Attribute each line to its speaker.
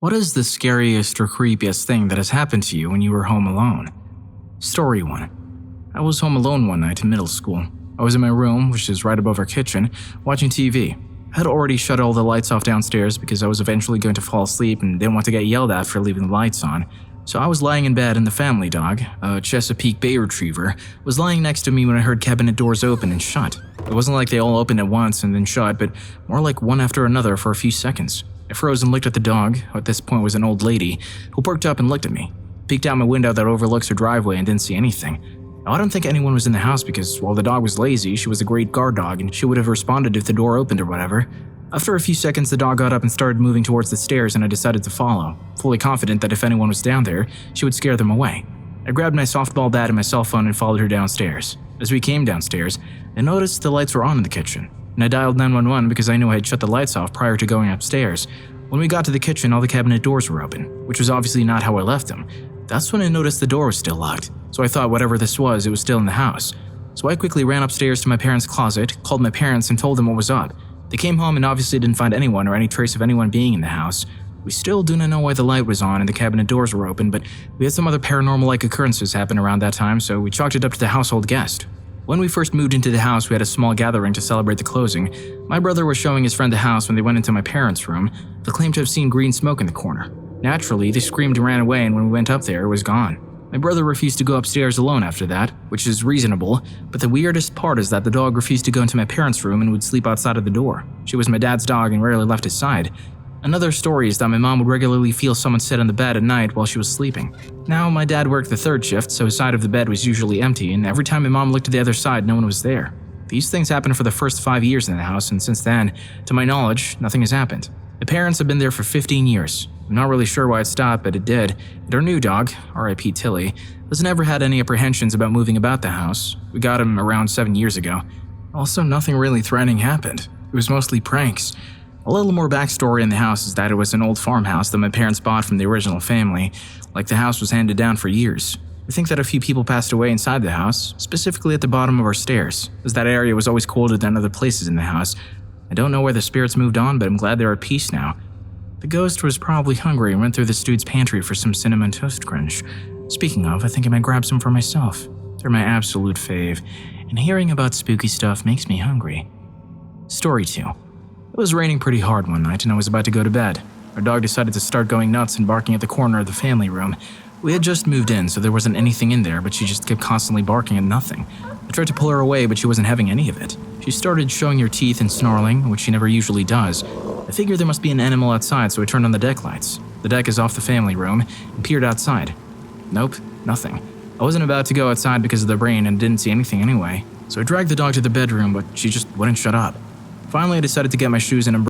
Speaker 1: What is the scariest or creepiest thing that has happened to you when you were home alone? Story 1. I was home alone one night in middle school. I was in my room, which is right above our kitchen, watching TV. I had already shut all the lights off downstairs because I was eventually going to fall asleep and didn't want to get yelled at for leaving the lights on. So I was lying in bed and the family dog, a Chesapeake Bay Retriever, was lying next to me when I heard cabinet doors open and shut. It wasn't like they all opened at once and then shut, but more like one after another for a few seconds. I froze and looked at the dog, who at this point was an old lady, who perked up and looked at me. Peeked out my window that overlooks her driveway and didn't see anything. Now, I don't think anyone was in the house because while the dog was lazy, she was a great guard dog and she would have responded if the door opened or whatever. After a few seconds, the dog got up and started moving towards the stairs and I decided to follow, fully confident that if anyone was down there, she would scare them away. I grabbed my softball bat and my cell phone and followed her downstairs. As we came downstairs, I noticed the lights were on in the kitchen, and I dialed 911 because I knew I had shut the lights off prior to going upstairs. When we got to the kitchen, all the cabinet doors were open, which was obviously not how I left them. That's when I noticed the door was still locked, so I thought whatever this was, it was still in the house. So I quickly ran upstairs to my parents' closet, called my parents and told them what was up. They came home and obviously didn't find anyone or any trace of anyone being in the house. We still do not know why the light was on and the cabinet doors were open, but we had some other paranormal-like occurrences happen around that time, so we chalked it up to the household guest. When we first moved into the house, we had a small gathering to celebrate the closing. My brother was showing his friend the house when they went into my parents' room. They claimed to have seen green smoke in the corner. Naturally, they screamed and ran away, and when we went up there, it was gone. My brother refused to go upstairs alone after that, which is reasonable, but the weirdest part is that the dog refused to go into my parents' room and would sleep outside of the door. She was my dad's dog and rarely left his side. Another story is that my mom would regularly feel someone sit on the bed at night while she was sleeping. Now, my dad worked the third shift, so his side of the bed was usually empty, and every time my mom looked to the other side, no one was there. These things happened for the first 5 years in the house, and since then, to my knowledge, nothing has happened. The parents have been there for 15 years. I'm not really sure why it stopped, but it did. And our new dog, R.I.P. Tilly, has never had any apprehensions about moving about the house. We got him around 7 years ago. Also, nothing really threatening happened. It was mostly pranks. A little more backstory in the house is that it was an old farmhouse that my parents bought from the original family, like the house was handed down for years. We think that a few people passed away inside the house, specifically at the bottom of our stairs, as that area was always colder than other places in the house. I don't know where the spirits moved on, but I'm glad they're at peace now. The ghost was probably hungry and went through this dude's pantry for some cinnamon toast crunch. Speaking of, I think I might grab some for myself. They're my absolute fave, and hearing about spooky stuff makes me hungry. Story 2. It was raining pretty hard one night and I was about to go to bed. Our dog decided to start going nuts and barking at the corner of the family room. We had just moved in, so there wasn't anything in there, but she just kept constantly barking at nothing. I tried to pull her away, but she wasn't having any of it. She started showing her teeth and snarling, which she never usually does. I figured there must be an animal outside, so I turned on the deck lights. The deck is off the family room, and peered outside. Nope, nothing. I wasn't about to go outside because of the rain and didn't see anything anyway, so I dragged the dog to the bedroom, but she just wouldn't shut up. Finally, I decided to get my shoes and umbrella